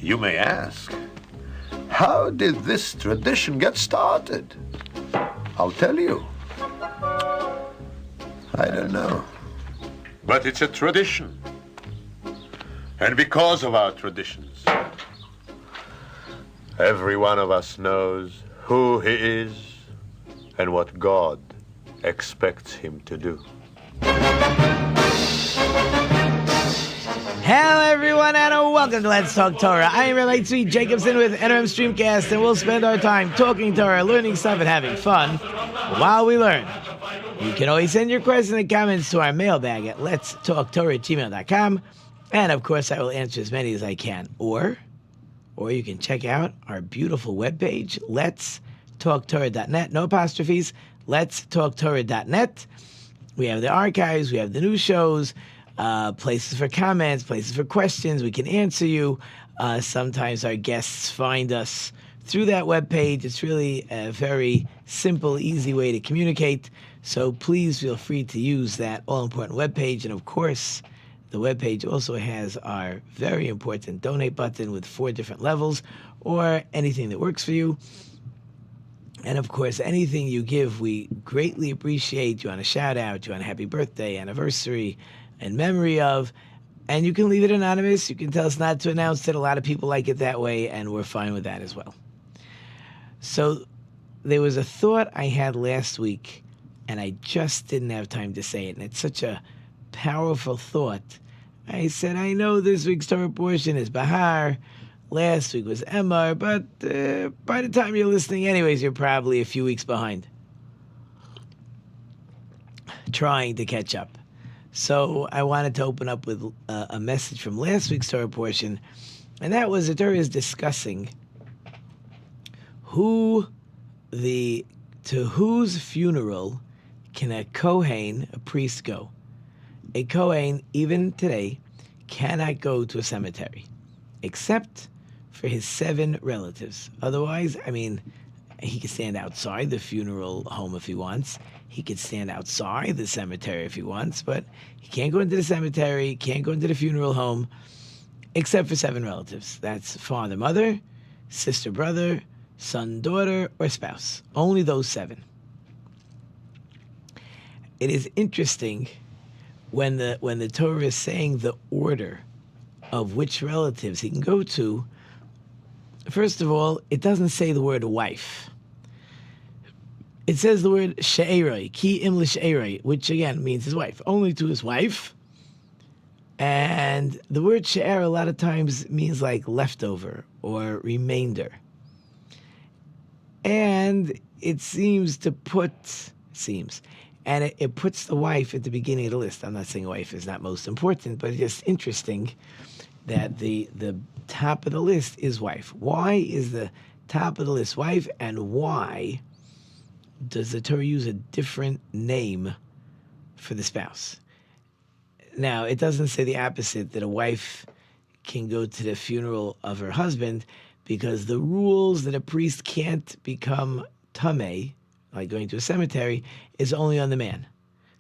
You may ask, how did this tradition get started? I'll tell you. I don't know. But it's a tradition. And because of our traditions, every one of us knows who he is and what God expects him to do. Hello everyone and welcome to Let's Talk Torah. I am Rabbi Tzvi Jacobson with NRM Streamcast, and we'll spend our time talking Torah, learning stuff, and having fun while we learn. You can always send your questions and comments to our mailbag at letstalktorah@gmail.com, and of course I will answer as many as I can. Or you can check out our beautiful webpage, letstalktorah.net, no apostrophes, letstalktorah.net. We have the archives, we have the new shows, places for comments, places for questions. We can answer you. Sometimes our guests find us through that webpage. It's really a very simple, easy way to communicate. So please feel free to use that all-important webpage. And of course, the webpage also has our very important donate button with 4 different levels, or anything that works for you. And of course, anything you give, we greatly appreciate. You want a shout out, you want a happy birthday, anniversary, in memory of, and you can leave it anonymous. You can tell us not to announce it. A lot of people like it that way, and we're fine with that as well. So there was a thought I had last week, and I just didn't have time to say it, and it's such a powerful thought. I said, I know this week's Torah portion is Bahar, last week was Emor, but by the time you're listening anyways, you're probably a few weeks behind, trying to catch up. So I wanted to open up with a message from last week's Torah portion, and that was the Torah is discussing to whose funeral can a Kohen, a priest, go. A Kohen, even today, cannot go to a cemetery, except for his 7 relatives. Otherwise, he can stand outside the funeral home if he wants. He could stand outside the cemetery if he wants, but he can't go into the cemetery, can't go into the funeral home, except for 7 relatives. That's father, mother, sister, brother, son, daughter, or spouse. Only those 7. It is interesting when the Torah is saying the order of which relatives he can go to. First of all, it doesn't say the word wife. It says the word she'eroi, ki im l'she'eroi, which again means his wife, only to his wife. And the word she'er a lot of times means like leftover or remainder. And it seems to put, it puts the wife at the beginning of the list. I'm not saying wife is not most important, but it's just interesting that the top of the list is wife. Why is the top of the list wife, and why does the Torah use a different name for the spouse? Now, it doesn't say the opposite, that a wife can go to the funeral of her husband, because the rules that a priest can't become tamei, like going to a cemetery, is only on the man.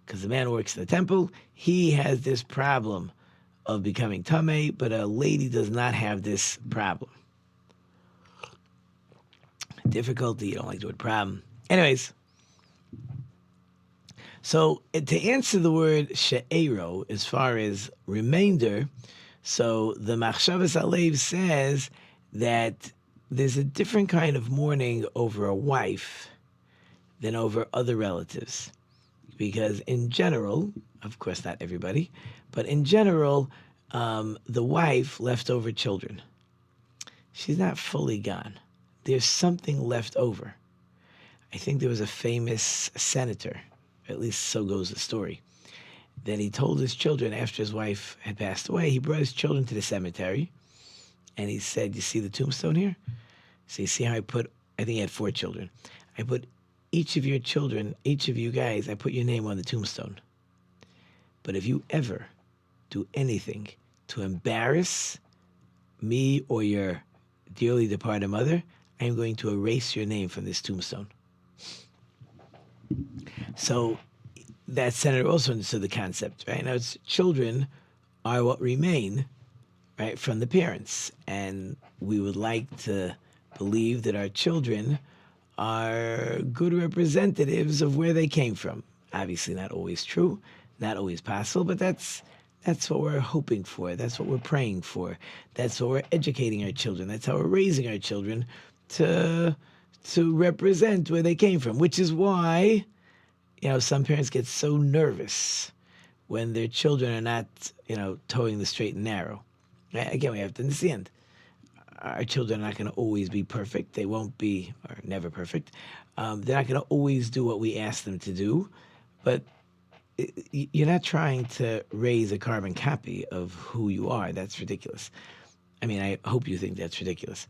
Because the man works in the temple, he has this problem of becoming tamei, but a lady does not have this problem. Difficulty, you don't like the word problem. Anyways, so to answer the word she'ero, as far as remainder, so the Machshavas Alev says that there's a different kind of mourning over a wife than over other relatives. Because in general, of course not everybody, but in general, the wife left over children. She's not fully gone. There's something left over. I think there was a famous senator, at least so goes the story, that he told his children after his wife had passed away, he brought his children to the cemetery, and he said, you see the tombstone here? So you see how I think he had 4 children. I put each of your children, each of you guys, I put your name on the tombstone. But if you ever do anything to embarrass me or your dearly departed mother, I am going to erase your name from this tombstone. So that senator also understood the concept, right? Now, it's children are what remain, right, from the parents. And we would like to believe that our children are good representatives of where they came from. Obviously not always true, not always possible, but that's what we're hoping for. That's what we're praying for. That's what we're educating our children. That's how we're raising our children to represent where they came from, which is why, some parents get so nervous when their children are not, towing the straight and narrow. Again, we have to understand, our children are not going to always be perfect. They won't be, or never perfect. They're not going to always do what we ask them to do, but you're not trying to raise a carbon copy of who you are. That's ridiculous. I mean, I hope you think that's ridiculous.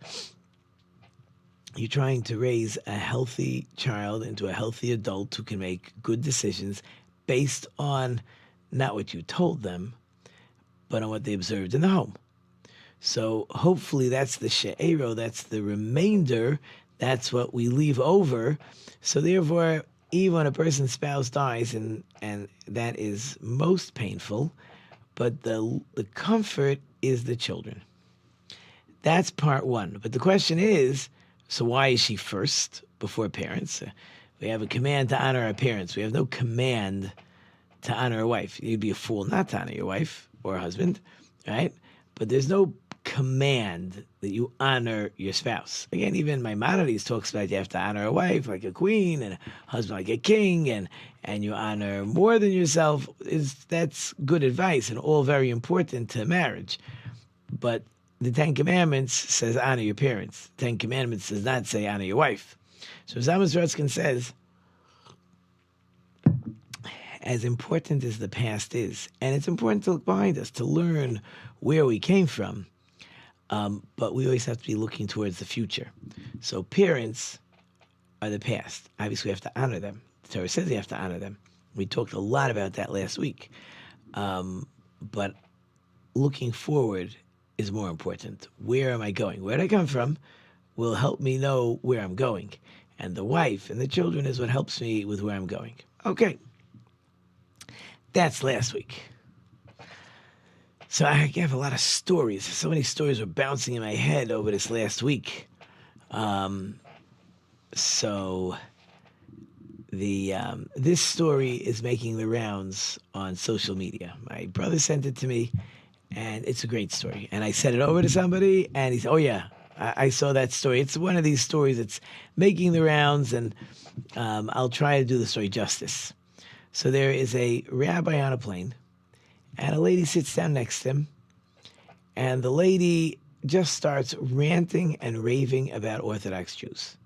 You're trying to raise a healthy child into a healthy adult who can make good decisions based on not what you told them, but on what they observed in the home. So hopefully that's the she'ero, that's the remainder, that's what we leave over. So therefore, even when a person's spouse dies, and that is most painful, but the comfort is the children. That's part one. But the question is, so why is she first before parents? We have a command to honor our parents. We have no command to honor a wife. You'd be a fool not to honor your wife or husband, right? But there's no command that you honor your spouse. Again, even Maimonides talks about you have to honor a wife like a queen and a husband like a king, and you honor more than yourself. That's good advice and all very important to marriage. But the Ten Commandments says honor your parents. The Ten Commandments does not say honor your wife. So Zalman Srotskin says, as important as the past is, and it's important to look behind us, to learn where we came from, but we always have to be looking towards the future. So parents are the past. Obviously, we have to honor them. The Torah says you have to honor them. We talked a lot about that last week. But looking forward is more important. Where am I going? Where did I come from will help me know where I'm going. And the wife and the children is what helps me with where I'm going. Okay. That's last week. So I have a lot of stories. So many stories were bouncing in my head over this last week. So this story is making the rounds on social media. My brother sent it to me, and it's a great story. And I sent it over to somebody, and he said, "Oh yeah, I saw that story." It's one of these stories that's making the rounds, and I'll try to do the story justice. So there is a rabbi on a plane, and a lady sits down next to him, and the lady just starts ranting and raving about Orthodox Jews.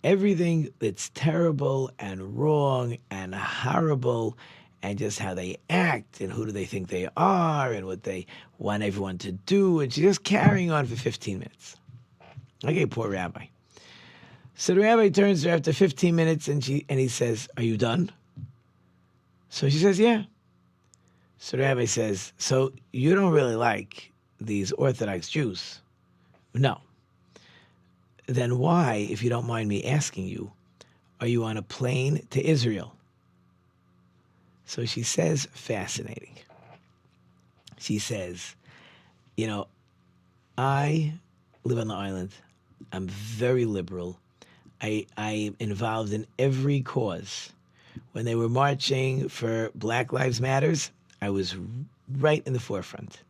Everything that's terrible and wrong and horrible, and just how they act, and who do they think they are, and what they want everyone to do, and she's just carrying on for 15 minutes. Okay, poor rabbi. So the rabbi turns to her after 15 minutes, and he says, "Are you done?" So she says, "Yeah." So the rabbi says, "So you don't really like these Orthodox Jews?" "No." "Then why, if you don't mind me asking you, are you on a plane to Israel?" So she says, fascinating. She says, I live on the island. I'm very liberal. I'm involved in every cause. When they were marching for Black Lives Matters, I was right in the forefront.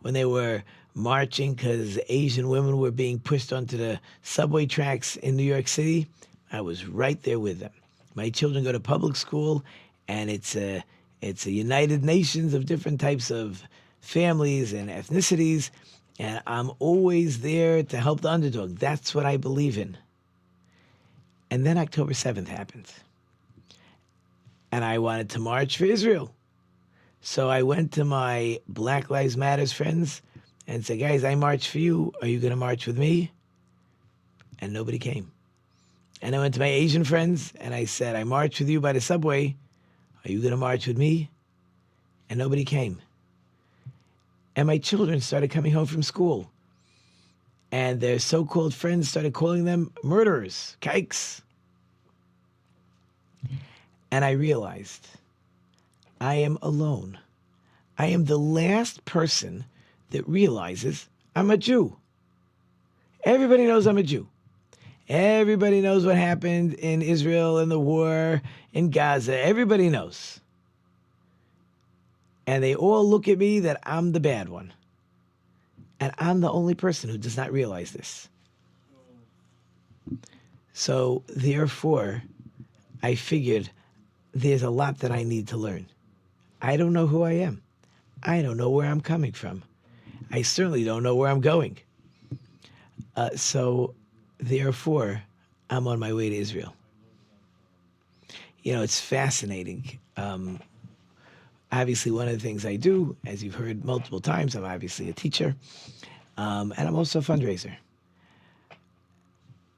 When they were marching because Asian women were being pushed onto the subway tracks in New York City, I was right there with them. My children go to public school, and it's a United Nations of different types of families and ethnicities, and I'm always there to help the underdog. That's what I believe in. And then October 7th happened, and I wanted to march for Israel. So I went to my Black Lives Matters friends and said, "Guys, I march for you. Are you going to march with me?" And nobody came. And I went to my Asian friends and I said, "I march with you by the subway. Are you going to march with me?" And nobody came. And my children started coming home from school, and their so-called friends started calling them murderers, kikes. And I realized I am alone. I am the last person that realizes I'm a Jew. Everybody knows I'm a Jew. Everybody knows what happened in Israel in the war in Gaza. Everybody knows. And they all look at me that I'm the bad one. And I'm the only person who does not realize this. So, therefore, I figured there's a lot that I need to learn. I don't know who I am. I don't know where I'm coming from. I certainly don't know where I'm going. So, therefore, I'm on my way to Israel. You know, it's fascinating. Obviously, one of the things I do, as you've heard multiple times, I'm obviously a teacher, and I'm also a fundraiser.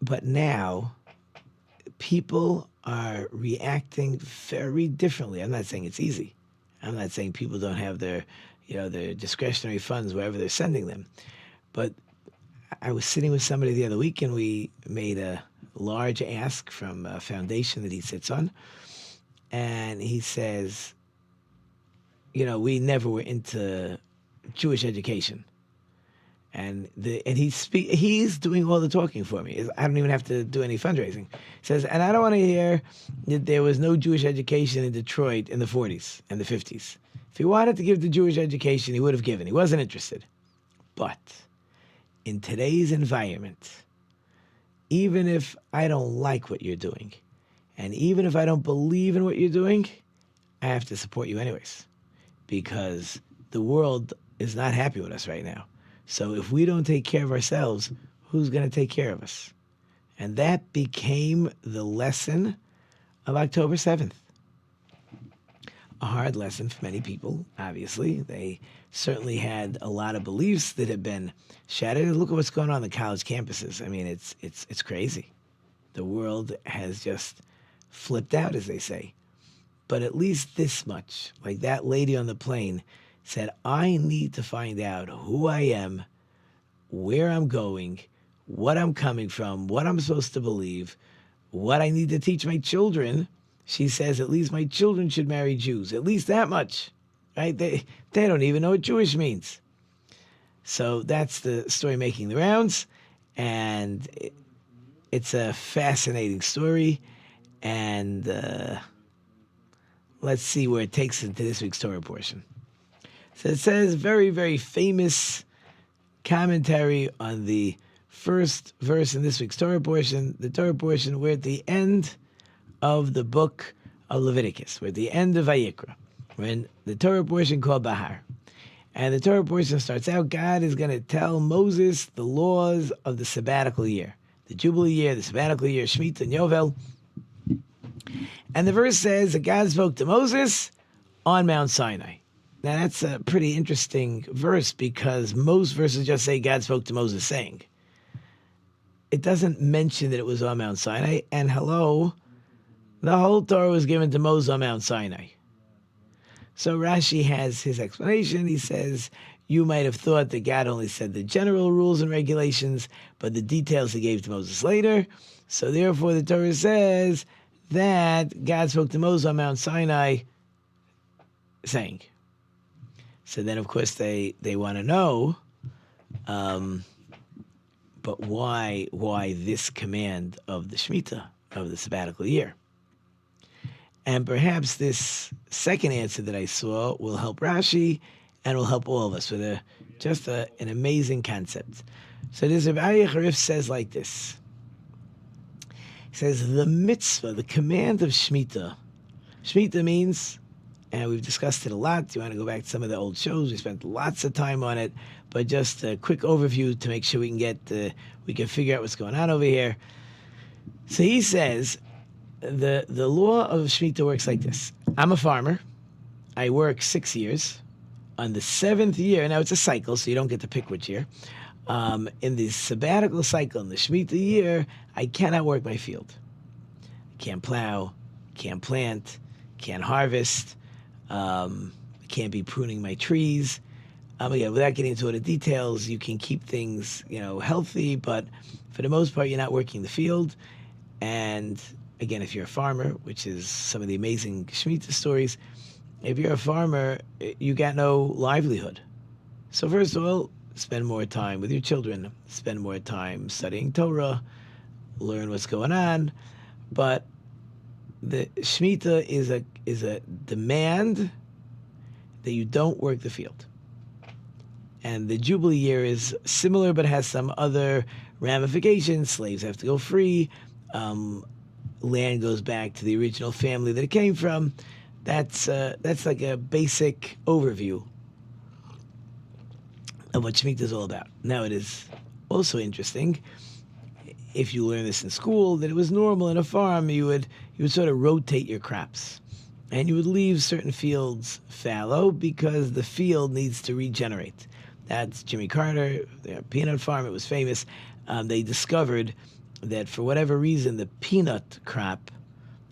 But now, people are reacting very differently. I'm not saying it's easy. I'm not saying people don't have their discretionary funds wherever they're sending them. But I was sitting with somebody the other week, and we made a large ask from a foundation that he sits on. And he says, we never were into Jewish education. And he's doing all the talking for me. I don't even have to do any fundraising. He says, and I don't want to hear that there was no Jewish education in Detroit in the 40s and the 50s. If he wanted to give the Jewish education, he would have given. He wasn't interested. But in today's environment, even if I don't like what you're doing, and even if I don't believe in what you're doing, I have to support you anyways. Because the world is not happy with us right now. So if we don't take care of ourselves, who's going to take care of us? And that became the lesson of October 7th. A hard lesson for many people, obviously. They certainly had a lot of beliefs that have been shattered. Look at what's going on the college campuses. I mean, it's crazy. The world has just flipped out, as they say. But at least this much, like that lady on the plane said, I need to find out who I am, where I'm going, what I'm coming from, what I'm supposed to believe, what I need to teach my children. She says at least my children should marry Jews, at least that much, right? They don't even know what Jewish means. So that's the story making the rounds, and it's a fascinating story, and let's see where it takes us into this week's Torah portion. So it says, very, very famous commentary on the first verse in this week's Torah portion. The Torah portion, we're at the end of the book of Leviticus. We're at the end of Vayikra. We're in the Torah portion called Bahar. And the Torah portion starts out, God is going to tell Moses the laws of the sabbatical year. The Jubilee year, the sabbatical year, Shemitah and Yovel. And the verse says that God spoke to Moses on Mount Sinai. Now, that's a pretty interesting verse because most verses just say God spoke to Moses saying. It doesn't mention that it was on Mount Sinai. And hello, the whole Torah was given to Moses on Mount Sinai. So Rashi has his explanation. He says, you might have thought that God only said the general rules and regulations, but the details he gave to Moses later. So therefore, the Torah says that God spoke to Moses on Mount Sinai saying. So then, of course, they want to know, but why this command of the Shemitah, of the sabbatical year? And perhaps this second answer that I saw will help Rashi and will help all of us with an amazing concept. So this Rabbi Harif says like this. He says, the mitzvah, the command of Shemitah. Shemitah means, and we've discussed it a lot. You want to go back to some of the old shows. We spent lots of time on it. But just a quick overview to make sure we can figure out what's going on over here. So he says, the law of Shemitah works like this. I'm a farmer. I work 6 years. On the 7th year, now it's a cycle, so you don't get to pick which year. In the sabbatical cycle, in the Shemitah year, I cannot work my field. I can't plow, can't plant, can't harvest, can't be pruning my trees. Again, without getting into all the details, you can keep things, healthy, but for the most part, you're not working the field. And again, if you're a farmer, which is some of the amazing Shemitah stories, if you're a farmer, you got no livelihood. So first of all, spend more time with your children, spend more time studying Torah, learn what's going on. But the Shemitah is a demand that you don't work the field. And the Jubilee year is similar, but has some other ramifications. Slaves have to go free. Land goes back to the original family that it came from. That's like a basic overview of what Shemitah is all about. Now, it is also interesting, if you learn this in school, that it was normal in a farm. You would sort of rotate your crops, and you would leave certain fields fallow because the field needs to regenerate. That's Jimmy Carter, their peanut farm. It was famous. They discovered that for whatever reason, the peanut crop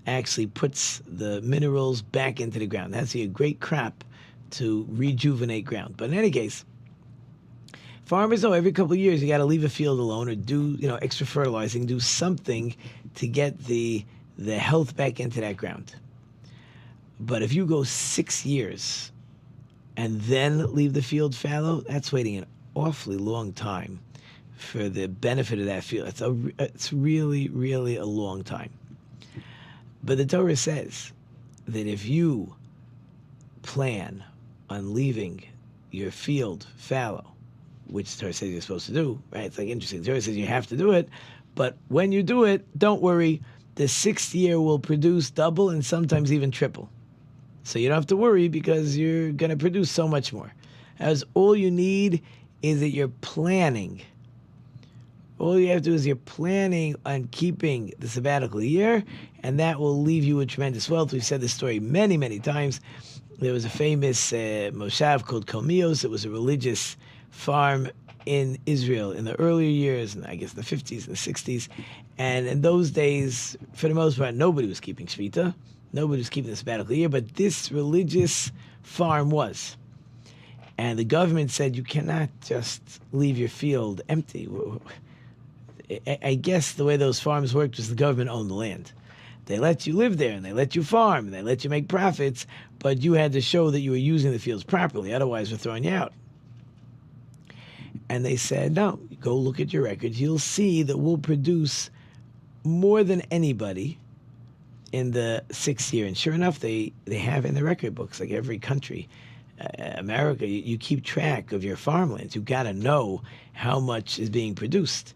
actually puts the minerals back into the ground. That's a great crop to rejuvenate ground. But in any case, farmers know every couple of years you got to leave a field alone or do extra fertilizing, do something to get the health back into that ground. But if you go 6 years and then leave the field fallow, that's waiting an awfully long time for the benefit of that field. It's really, really a long time. But the Torah says that if you plan on leaving your field fallow, which the Torah says you're supposed to do, right? It's like interesting. The Torah says you have to do it, but when you do it, don't worry. The 6th year will produce double and sometimes even triple. So you don't have to worry because you're going to produce so much more. As all you need is that you're planning. All you have to do is you're planning on keeping the sabbatical year, and that will leave you with tremendous wealth. We've said this story many, many times. There was a famous moshav called Komios. It was a religious farm in Israel in the earlier years, and I guess the 50s and the 60s. And in those days, for the most part, nobody was keeping Shemitah. Nobody was keeping the sabbatical year, but this religious farm was. And the government said, you cannot just leave your field empty. I guess the way those farms worked was the government owned the land. They let you live there, and they let you farm, and they let you make profits, but you had to show that you were using the fields properly, otherwise we're throwing you out. And they said, no, go look at your records. You'll see that we'll produce more than anybody in the 6th year. And sure enough, they have in the record books, like every country, America, you keep track of your farmlands. You got to know how much is being produced.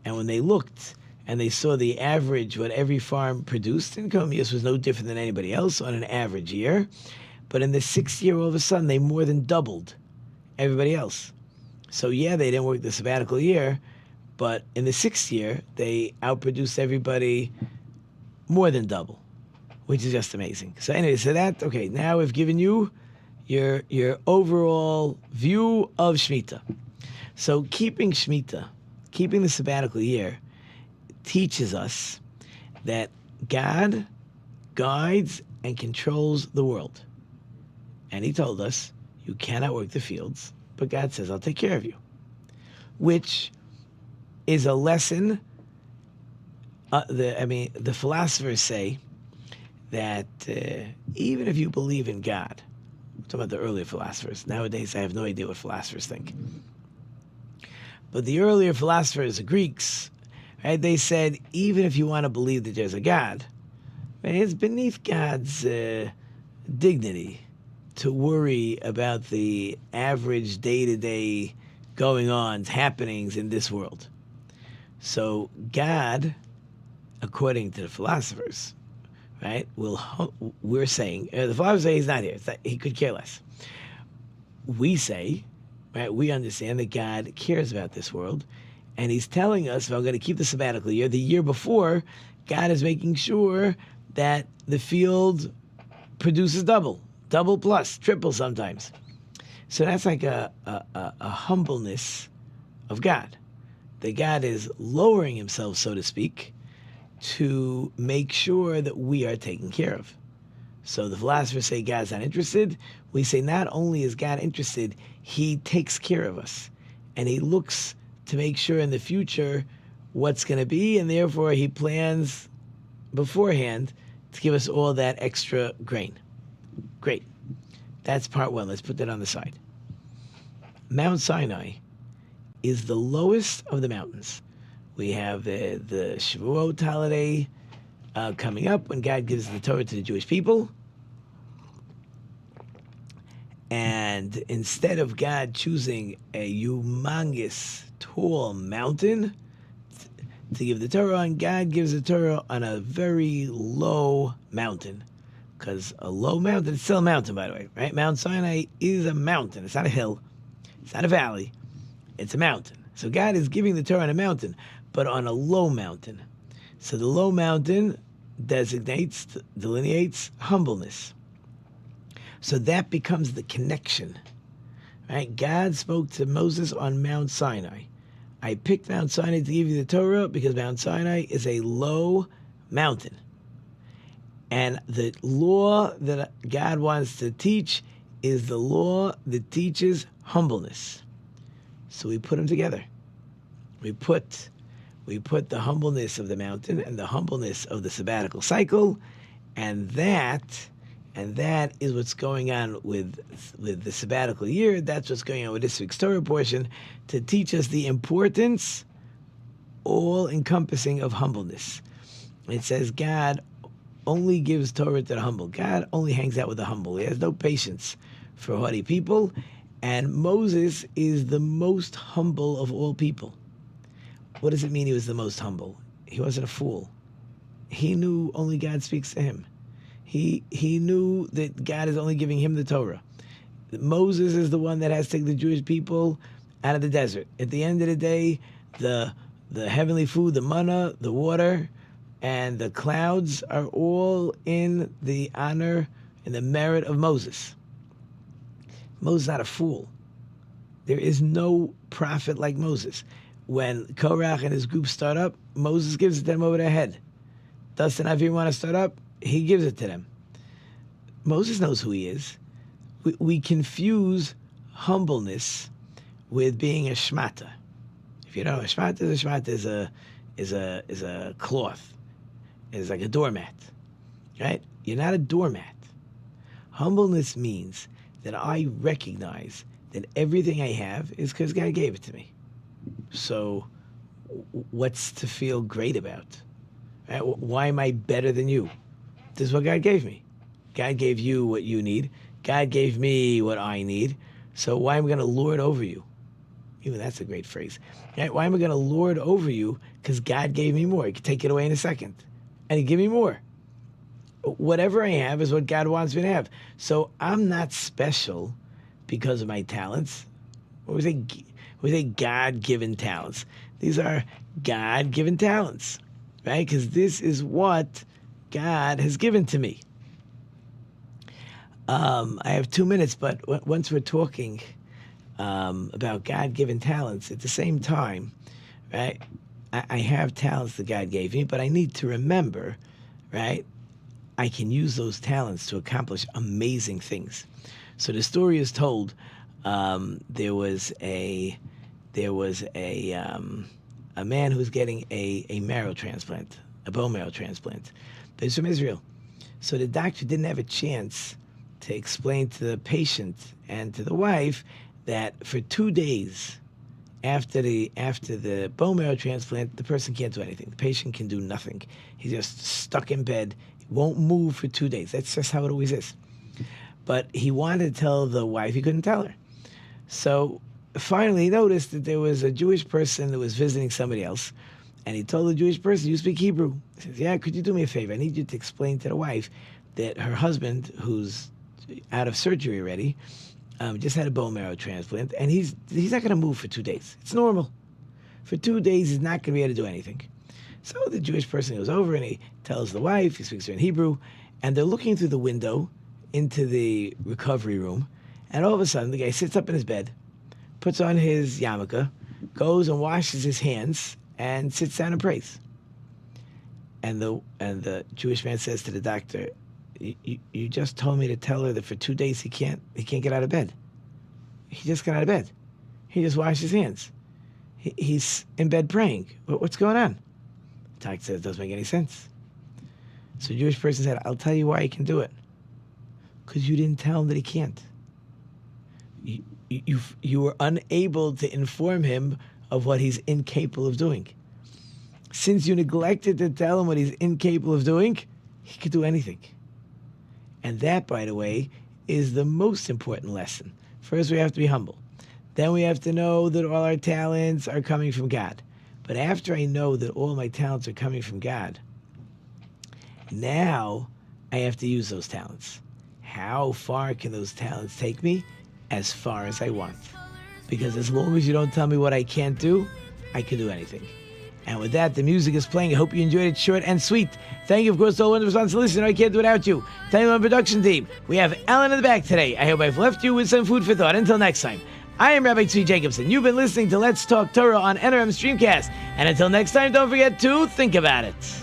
And when they looked and they saw the average, what every farm produced in Komias was no different than anybody else on an average year. But in the 6th year, all of a sudden, they more than doubled everybody else. So yeah, they didn't work the sabbatical year, but in the 6th year, they outproduced everybody more than double, which is just amazing. So anyway, okay, now we've given you your overall view of Shemitah. So keeping Shemitah, keeping the sabbatical year, teaches us that God guides and controls the world. And he told us, you cannot work the fields, but God says, I'll take care of you. Which is a lesson. The philosophers say that even if you believe in God, I'm talking about the earlier philosophers. Nowadays, I have no idea what philosophers think. But the earlier philosophers, the Greeks, right, they said, even if you want to believe that there's a God, right, it's beneath God's dignity to worry about the average day-to-day going-ons, happenings in this world. So God, according to the philosophers, right, we're saying, the philosophers say he's not here. He could care less. We say, right, we understand that God cares about this world, and he's telling us, if I'm going to keep the sabbatical year, the year before, God is making sure that the field produces double plus, triple sometimes. So that's like a humbleness of God. That God is lowering himself, so to speak, to make sure that we are taken care of. So the philosophers say God's not interested. We say not only is God interested, he takes care of us. And he looks to make sure in the future what's going to be, and therefore he plans beforehand to give us all that extra grain. Great. That's part one. Let's put that on the side. Mount Sinai is the lowest of the mountains. We have the Shavuot holiday coming up when God gives the Torah to the Jewish people. And instead of God choosing a humongous, tall mountain to give the Torah on, God gives the Torah on a very low mountain. Because a low mountain, it's still a mountain, by the way, right? Mount Sinai is a mountain. It's not a hill. It's not a valley. It's a mountain. So God is giving the Torah on a mountain, but on a low mountain. So the low mountain delineates humbleness. So that becomes the connection, right? God spoke to Moses on Mount Sinai. I picked Mount Sinai to give you the Torah because Mount Sinai is a low mountain. And the law that God wants to teach is the law that teaches humbleness. So we put them together. We put the humbleness of the mountain and the humbleness of the sabbatical cycle, and that is what's going on with the sabbatical year. That's what's going on with this week's Torah portion, to teach us the importance, all-encompassing, of humbleness. It says God only gives Torah to the humble. God only hangs out with the humble. He has no patience for haughty people, and Moses is the most humble of all people. What does it mean he was the most humble? He wasn't a fool. He knew only God speaks to him. He knew that God is only giving him the Torah. Moses is the one that has to take the Jewish people out of the desert. At the end of the day, the heavenly food, the manna, the water, and the clouds are all in the honor and the merit of Moses. Moses is not a fool. There is no prophet like Moses. When Korach and his group start up, Moses gives it to them over their head. Dustin Avim want to start up, he gives it to them. Moses knows who he is. We confuse humbleness with being a shmata. If you don't know, a shmata is a cloth. It's like a doormat, right? You're not a doormat. Humbleness means that I recognize that everything I have is because God gave it to me. So what's to feel great about? Right? Why am I better than you? This is what God gave me. God gave you what you need. God gave me what I need. So why am I going to lord over you? Even that's a great phrase. Right? Why am I going to lord over you? Because God gave me more. He could take it away in a second. And he give me more. Whatever I have is what God wants me to have. So I'm not special because of my talents. What was it? God-given talents. These are God-given talents, right? Because this is what God has given to me. I have 2 minutes, but once we're talking about God-given talents, at the same time, right? I have talents that God gave me, but I need to remember, right? I can use those talents to accomplish amazing things. So the story is told. There was a man who was getting a marrow transplant, a bone marrow transplant, but he's from Israel. So the doctor didn't have a chance to explain to the patient and to the wife that for 2 days after the bone marrow transplant, the person can't do anything. The patient can do nothing. He's just stuck in bed. He won't move for 2 days. That's just how it always is. But he wanted to tell the wife. He couldn't tell her. So finally he noticed that there was a Jewish person that was visiting somebody else. And he told the Jewish person, "You speak Hebrew?" He says, "Yeah, could you do me a favor? I need you to explain to the wife that her husband, who's out of surgery already, just had a bone marrow transplant, and he's not going to move for 2 days. It's normal. For 2 days, he's not going to be able to do anything." So the Jewish person goes over and he tells the wife, he speaks to her in Hebrew, and they're looking through the window into the recovery room, and all of a sudden the guy sits up in his bed, puts on his yarmulke, goes and washes his hands, and sits down and prays. And the Jewish man says to the doctor, You just told me to tell her that for 2 days he can't get out of bed. He just got out of bed. He just washed his hands. He's in bed praying. What's going on?" The doctor says, "It doesn't make any sense." So the Jewish person said, "I'll tell you why he can do it. Because you didn't tell him that he can't. you were unable to inform him of what he's incapable of doing. Since you neglected to tell him what he's incapable of doing, he could do anything. And that, by the way, is the most important lesson. First, we have to be humble. Then we have to know that all our talents are coming from God. But after I know that all my talents are coming from God, now I have to use those talents. How far can those talents take me? As far as I want. Because as long as you don't tell me what I can't do, I can do anything. And with that, the music is playing. I hope you enjoyed it, short and sweet. Thank you, of course, to all wonderful sponsors listening. I can't do it without you. Thank you, my production team. We have Alan in the back today. I hope I've left you with some food for thought. Until next time, I am Rabbi Tzvi Jacobson. You've been listening to Let's Talk Torah on NRM Streamcast. And until next time, don't forget to think about it.